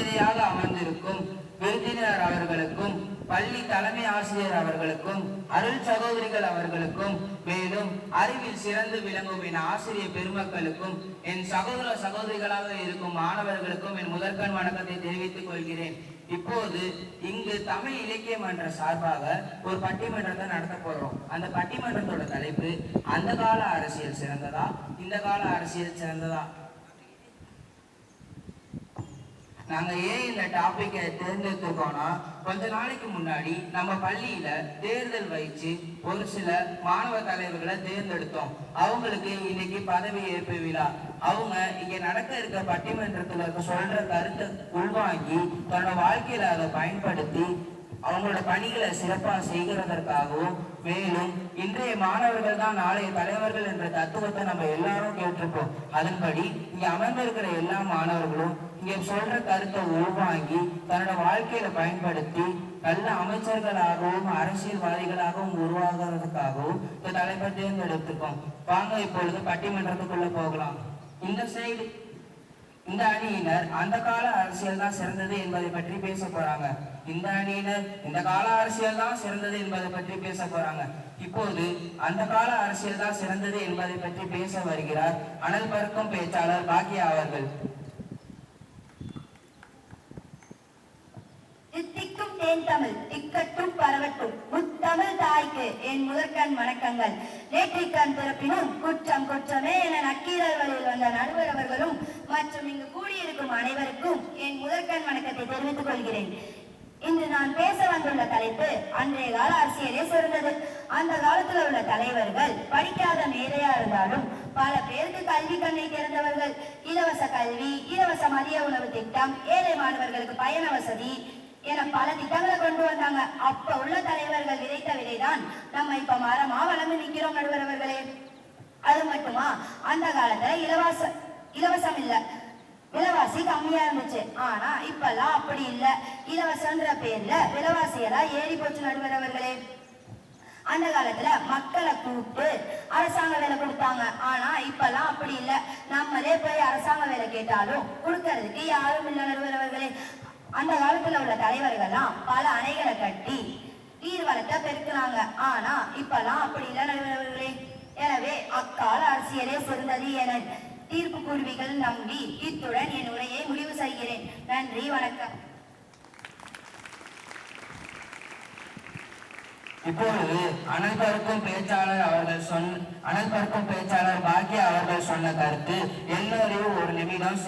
மேதையாக அமர்ந்திருக்கும் விருந்தினர் அவர்களுக்கும், பள்ளி தலைமை ஆசிரியர் அவர்களுக்கும், அருள் சகோதரிகள் அவர்களுக்கும், மேலும் அறிவில் சிறந்து விளங்கும் என் ஆசிரியர் பெருமக்களுக்கும், என் சகோதர சகோதரிகளாக இருக்கும் மாணவர்களுக்கும் என் முதற்கண் வணக்கத்தை தெரிவித்துக் கொள்கிறேன். இப்போது இங்கு தமிழ் இலக்கிய மன்ற சார்பாக ஒரு பட்டிமன்றத்தை நடத்த போறோம். அந்த பட்டிமன்றத்தோட தலைப்பு, அந்த கால அரசியல் சிறந்ததா, இந்த கால அரசியல் சிறந்ததா? நாங்க ஏன் இந்த டாபிக்கை தேர்ந்தெடுத்துக்கோம்னா, கொஞ்ச நாளைக்கு முன்னாடி நம்ம பள்ளியில தேர்தல் வச்சு ஒரு சில மாணவ தலைவர்களை தேர்ந்தெடுத்தோம். அவங்களுக்கு இன்னைக்கு பதவி ஏற்பு விழா. அவங்க இங்க நடக்க இருக்க பட்டிமன்றத்துல சொல்ற கருத்தை உள்வாங்கி தன்னோட வாழ்க்கையில அதை பயன்படுத்தி அவங்களோட பணிகளை சிறப்பாக செய்கிறதற்காகவும், மேலும் இன்றைய மாணவர்கள் தான் நாளைய தலைவர்கள் என்ற தத்துவத்தை நம்ம எல்லாரும் கேட்டிருப்போம். அதன்படி இங்க அமர்ந்திருக்கிற எல்லா மாணவர்களும் இங்க சொல்ற கருத்தை உள்வாங்கி தன்னோட வாழ்க்கையில பயன்படுத்தி நல்ல அமைச்சர்களாகவும் அரசியல்வாதிகளாகவும் உருவாகிறதுக்காகவும் இந்த தலைப்பை தேர்ந்தெடுத்திருக்கோம். வாங்க இப்பொழுது பட்டிமன்றத்துக்குள்ள போகலாம். இந்த சைடு இந்த அணியினர் அந்த கால அரசியல் தான் சிறந்தது என்பதை பற்றி பேச போறாங்க. இந்த அணியினர் இந்த கால அரசியல் தான் சிறந்தது என்பதை பற்றி பேச போறாங்க. இப்போது அந்த கால அரசியல் தான் சிறந்தது என்பதை பற்றி பேச வருகிறார் அனல் பறக்கும் பேச்சாளர் பாக்கியா அவர்கள். தித்திக்கும் தேன் தமிழ் திக்கட்டும் பரவட்டும் முத்தமிழ் தாய்க்கு என் முதற்கண் வணக்கங்கள். நேற்றிக்கண் பிறப்பினும் குற்றம் குற்றமே என நக்கீரர் வழியில் வந்த நடுவர் அவர்களும் மற்றும் இங்கு கூடியிருக்கும் அனைவருக்கும் என் முதற்கண் வணக்கத்தை தெரிவித்துக் கொள்கிறேன். இன்று நான் பேச வந்துள்ள தலைப்பு, அன்றைய கால அரசியலே சிறந்தது. அந்த காலத்தில் உள்ள தலைவர்கள் படிக்காத மேதையா இருந்தாலும் பல பேருக்கு கல்வி கண்ணை திறந்தவர்கள். இலவச கல்வி, இலவச மதிய உணவு திட்டம், ஏழை மாணவர்களுக்கு பயண வசதி என பல திட்டங்களை கொண்டு வந்தாங்க. அப்ப உள்ள தலைவர்கள் விதைத்த விதைதான் நம்ம இப்ப மரமா வளர்ந்து நிக்கிறோம் நடுவர் அவர்களே. அது மட்டுமா, அந்த காலத்துல இலவசம் இல்ல, விலைவாசி கம்மியா இருந்துச்சு. ஆனா இப்பெல்லாம் அப்படி இல்ல. இலவசன்ற பேர்ல விலைவாசி எல்லாம் ஏறி போச்சு நடுவர் அவர்களே. அந்த காலத்துல மக்களை கூப்பிட்டு அரசாங்க வேலை கொடுத்தாங்க. ஆனா இப்பெல்லாம் அப்படி இல்ல. நம்மளே போய் அரசாங்க வேலை கேட்டாலும் கொடுக்கறதுக்கு யாரும் இல்லை நடுவர் அவர்களே. அந்த காலத்துல உள்ள தலைவர்கள்லாம் பல அணைகளை கட்டி நீர்வளத்தை பெருக்குனாங்க. ஆனா இப்பெல்லாம் அப்படி இல்லை நடுவர்களே. எனவே அக்கால அரசியலே சிறந்தது என தீர்ப்பு கூறுவிகள் நம்பி இத்துடன் என் உரையை முடிவு செய்கிறேன். நன்றி, வணக்கம். இப்பொழுது அனல் பறக்கும் பேச்சாளர் பாக்கியா அவர்கள் சொன்ன கருத்து எல்லோரையும் ஒரு நிமிடம்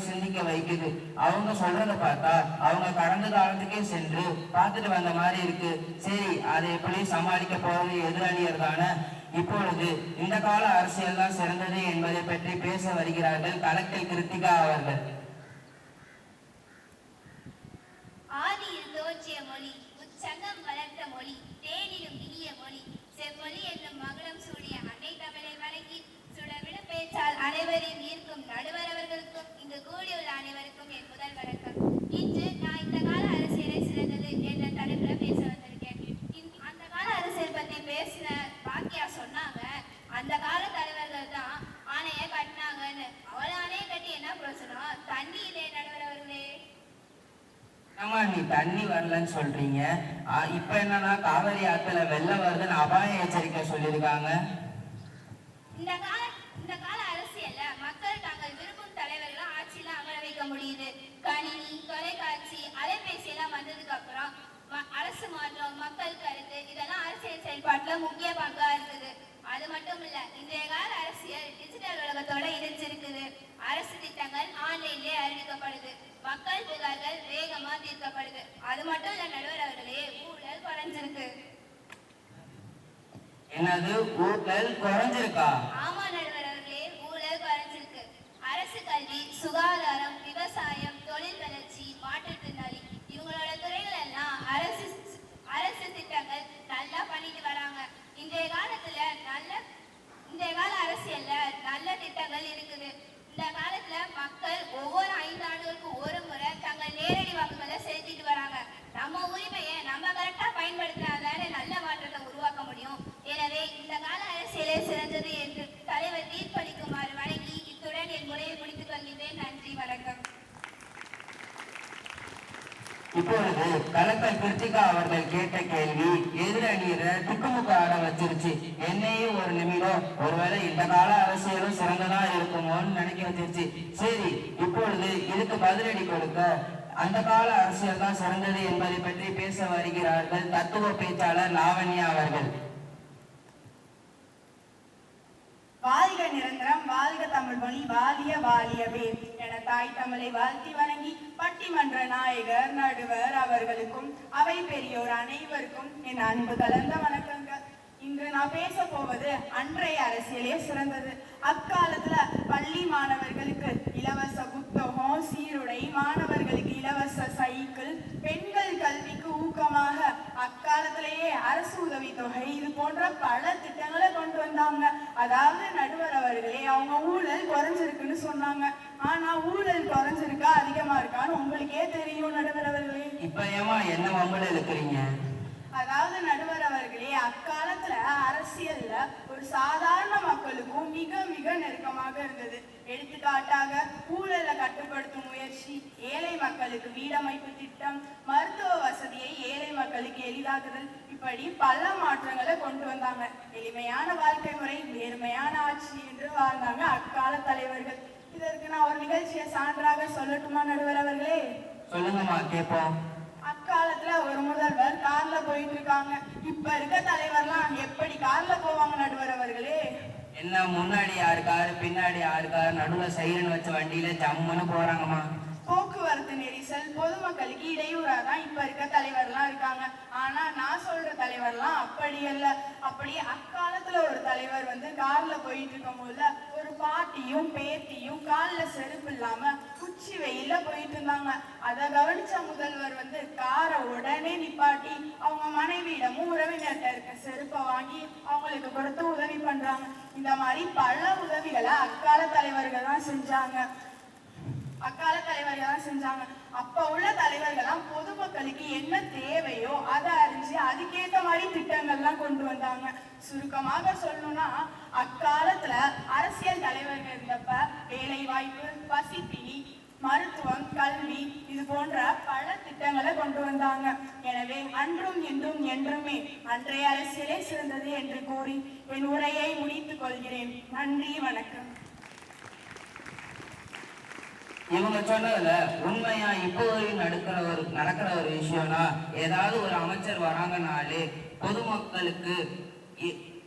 சிந்திக்க வைக்குது. அவங்க சொல்றத பார்த்தா அவங்க கடந்த காலத்துக்கே சென்று பார்த்துட்டு வந்த மாதிரி இருக்கு. சரி, அதை எப்படி சமாளிக்க போறது எதிராளியர் தானே. இப்பொழுது இந்த கால அரசியல் தான் சிறந்தது என்பதை பற்றி பேச வருகிறார்கள் கலெக்டர் கிருத்திகா அவர்கள். ஆதியில் தோற்றிய மொழி, உச்சங்கம் வளர்த்த மொழி, தேனிலும் இனிய மொழி, செம்மொழி என்னும் மகளம் சூடிய அன்னை தமிழை வணங்கி சுடவிட பேச்சால் அனைவரையும் ஈர்க்கும் நடுவர் அவர்களுக்கும் இங்கு கூடியுள்ள அனைவருக்கும் என் முதல் வணக்கம். இன்று நான் இந்த கால அரசியலை சிறந்தது என்ற தலைப்புல பேச வந்திருக்கேன். அந்த கால அரசியல் பத்தி பேசின பாக்கியா சொன்னாங்க, அந்த கால தலைவர்கள் தான் ஆணைய கட்டினாங்கன்னு. அவளை ஆணைய கட்டி என்ன பிரயோஜனம்? தண்ணி இல்லை நடுவர் அவர்களே. ஆமா, நீ தண்ணி வரலன்னு சொல்றீங்க. இப்ப என்னன்னா காவிரி ஆத்துல வெள்ளம் வருதுன்னு அபாய எச்சரிக்கை சொல்லியிருக்காங்க. இந்த கால அரசியல்ல மக்கள் தாங்கள் விரும்பும் தலைவர்களை ஆட்சியில அமர வைக்க முடியுது. கணினி, தொலைக்காட்சி, அலைபேசி எல்லாம் வந்ததுக்கு அப்புறம் அரசு மாற்றம், மக்கள் கருத்து இதெல்லாம் அரசியல் செயல்பாட்டுல முக்கிய பங்கா இருக்குது. அது மட்டும் இல்ல, இன்றைய கால அரசியல் டிஜிட்டல் உலகத்தோட இணைஞ்சிருக்குது. அரசு திட்டங்கள் ஆன்லைன்லயே அறிவிக்கப்படுது. மக்கள் புகார்கள் வேகமா தீர்க்கப்படுது. அது மட்டும் இல்ல நடுவர் அவர்களே, ஊழல் குறைஞ்சிருக்கு. என்னது, ஊழல் குறைஞ்சிருக்கா? ஆமா நடுவர் அவர்களே, ஊழல் குறைஞ்சிருக்கு. அரசு கல்வி, சுகாதாரம், விவசாயம், தொழில் வளர்ச்சி, மாற்றுத்திறனாளி இவங்களோட துறைகள் எல்லாம் அரசு திட்டங்கள் நல்லா பண்ணிட்டு வராங்க. இன்றைய கால அரசியல்ல நல்ல திட்டங்கள் இருக்குது. இந்த காலத்துல மக்கள் ஒவ்வொரு 5 ஆண்டுகளுக்கும் ஒரு முறை தங்கள் நேரடி வாக்குகளை செலுத்திட்டு வராங்க. நம்ம உரிமையை நம்ம கரெக்டா பயன்படுத்தினாதானே நல்ல மாற்றத்தை உருவாக்க முடியும். எனவே இந்த கால அரசியலே சிறந்தது என்று இப்பொழுது கலெக்டர் கிருத்திகா அவர்கள் கேட்ட கேள்வி எதிரணியரை திக்குமுக்க ஆட வச்சிருச்சு. என்னையும் ஒரு நிமிடம் ஒருவேளை இந்த கால அரசியலும் சிறந்ததா இருக்குமோன்னு நினைக்க வச்சிருச்சு. சரி, இப்பொழுது இதுக்கு பதிலடி கொடுக்க அந்த கால அரசியல் தான் சிறந்தது என்பதை பற்றி பேச வருகிறார்கள் தத்துவ பேச்சாளர் லாவண்யா அவர்கள். வாழ்க நிரந்தரம், வாழ்க தமிழ் மொழி, வாழிய வாழியவே என தாய் தமிழை வாழ்த்தி வணங்கி பட்டிமன்ற நாயகர் நடுவர் அவர்களுக்கும் அவை பெரியோர் அனைவருக்கும் என் அன்பு கலந்த வணக்கங்கள். இன்று நான் பேச போவது அன்றைய அரசியலே சிறந்தது. அக்காலத்துல பள்ளி மாணவர்களுக்கு இலவச புத்தகம், சீருடை, மாணவர்களுக்கு இலவச சைக்கிள், பெண்கள் கல்விக்கு ஊக்கமாக அக்காலத்திலேயே அரசு உதவி தொகை, இது போன்ற பல திட்டங்களை கொண்டு வந்தாங்க. அதாவது நடுவர் அவர்களே, அவங்க ஊழல் குறைஞ்சிருக்குன்னு சொன்னாங்க. ஆனா ஊழல் குறைஞ்சிருக்கா அதிகமா இருக்கான்னு உங்களுக்கே தெரியும் நடுவர் அவர்களே. இப்ப ஏமா என்ன வம்பல இருக்கிறீங்க? அதாவது நடுவர் அவர்களே, அக்காலத்துல அரசியல்ல ஒரு சாதாரண மக்களுக்கும் மிக மிக நெருக்கமாக இருந்தது. எடுத்துக்காட்டாக ஊழலை கட்டுப்படுத்தும் முயற்சி, ஏழை மக்களுக்கு வீடமைப்பு திட்டம், மருத்துவ வசதியை ஏழை மக்களுக்கு எளிதாக்குதல், இப்படி பல மாற்றங்களை கொண்டு வந்தாங்க. எளிமையான வாழ்க்கை முறை, நேர்மையான ஆட்சி என்று வாழ்ந்தாங்க அக்கால தலைவர்கள். இதற்கு நான் ஒரு நிகழ்ச்சியை சான்றாக சொல்லட்டுமா நடுவர் அவர்களே? சொல்லுங்கம்மா, கேட்போம். அக்காலத்துல ஒரு முதல்வர் கார்ல போயிட்டு இருக்காங்க. இப்ப இருக்க தலைவர்லாம் எப்படி கார்ல போவாங்க நடுவர் அவர்களே? என்ன முன்னாடி யாரு காரு, பின்னாடி யாரு காரு, நடுவுல சைரன் வச்ச வண்டியில ஜம்முன்னு போறாங்கம்மா. போக்குவரத்து நெரிசல், பொதுமக்களுக்கு இடையூறா தான் இப்ப இருக்க தலைவர்லாம் இருக்காங்க. ஆனா நான் சொல்ற தலைவர்லாம் அப்படி அல்ல. அப்படி அக்காலத்துல ஒரு தலைவர் கார்ல போயிட்டு இருக்கும் போது ஒரு பாட்டியும் பேத்தியும் கால்ல செருப்பு இல்லாம உச்சி வெயில போயிட்டு இருந்தாங்க. அதை கவனிச்ச முதல்வர் காரை உடனே நிப்பாட்டி அவங்க மனைவியிடமும் உறவினர்கிட்ட இருக்க செருப்பை வாங்கி அவங்களுக்கு கொடுத்து உதவி பண்றாங்க. இந்த மாதிரி பல உதவிகளை அக்கால தலைவர்கள் தான் செஞ்சாங்க. அப்ப உள்ள தலைவர்கள்லாம் பொதுமக்களுக்கு என்ன தேவையோ அதை அறிஞ்சு அதுக்கேற்ற மாதிரி திட்டங்கள்லாம் கொண்டு வந்தாங்க. சுருக்கமாக சொல்லணும்னா அக்காலத்துல அரசியல் தலைவர்கள் இருந்தப்ப வேலை வாய்ப்பு, பசிப்பிணி, மருத்துவம், கல்வி, இது போன்ற பல திட்டங்களை கொண்டு வந்தாங்க. எனவே அன்றும் இன்றும் என்றுமே அன்றைய அரசியலே சிறந்தது என்று கூறி என் உரையை முடித்துக் கொள்கிறேன். நன்றி, வணக்கம். இவங்க சொன்னதுல உண்மையா இப்போ நடக்கிற ஒரு விஷயம்னா, ஏதாவது ஒரு அமைச்சர் வராங்கனாலே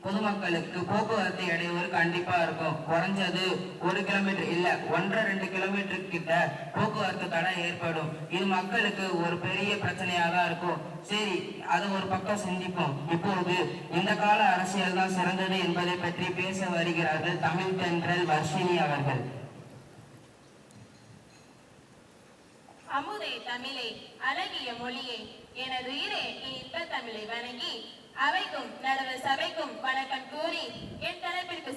பொதுமக்களுக்கு போக்குவரத்து இடையூறு கண்டிப்பா இருக்கும். குறைஞ்சது 1 கிலோமீட்டர் இல்ல 1.5-2 கிலோமீட்டர் கிட்ட போக்குவரத்து தடை ஏற்படும். இது மக்களுக்கு ஒரு பெரிய பிரச்சனையா தான் இருக்கும். சரி, அது ஒரு பக்கம் சிந்திப்போம். இப்போது இந்த கால அரசியல் தான் சிறந்தது என்பதை பற்றி பேச வருகிறார்கள் தமிழ் தென்றல் வர்ஷினி அவர்கள். அமுதே தமிழே, அழகிய மொழியே, எனது உயிரே இனித்த தமிழை வணங்கி அவைக்கும் நடுவர் சபைக்கும் வணக்கம் கூறி என் தலைப்பிற்கு